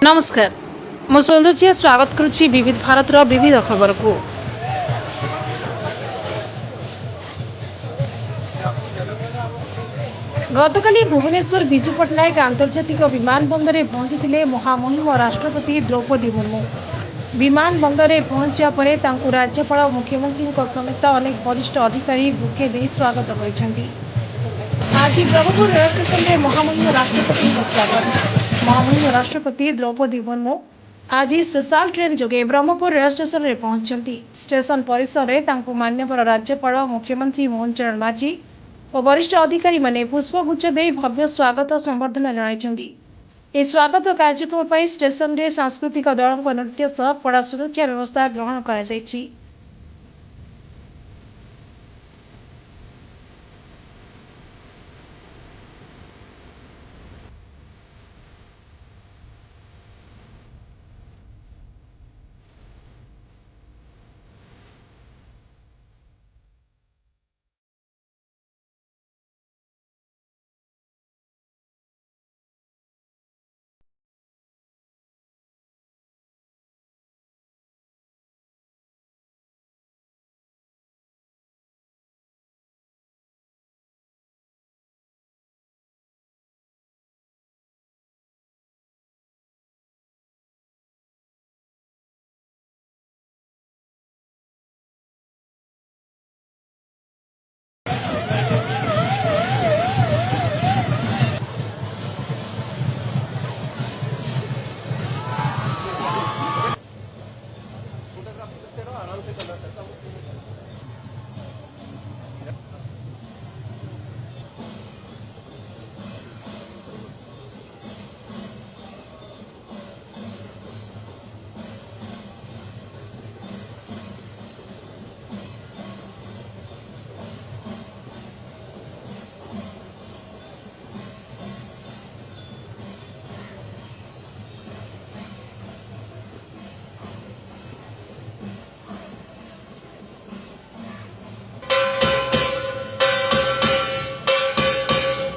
नमस्कार मु सौंदर्य स्वागत करुच्ची विविध भारत विविध खबर को। गतकाली भुवनेश्वर विजु पट्टनायक आंतर्जातिक विमान बंदर पहुंची महामहिम राष्ट्रपति द्रौपदी मुर्मू विमान बंदर पहुंचा पर राज्यपाल और मुख्यमंत्री समेत अनेक वरिष्ठ अधिकारी बुके दे स्वागत कर। आज ब्रह्मपुर रेल स्टेशन में महामहिम राष्ट्रपति स्वागत। महामहिम राष्ट्रपति द्रौपदी मुर्मू आज स्पेशल ट्रेन जोगे ब्रह्मपुर रेल स्टेशन में पहुंचती। स्टेशन परिसर में मान्यवर राज्यपाल मुख्यमंत्री मोहन चरण माझी और वरिष्ठ अधिकारी माने पुष्पगुच्छ दे भव्य स्वागत संबर्धना जणाइछन्ति। ए स्वागत कार्यक्रम पर स्टेशन में सांस्कृतिक दलों नृत्य सह कड़ा सुरक्षा व्यवस्था ग्रहण कर।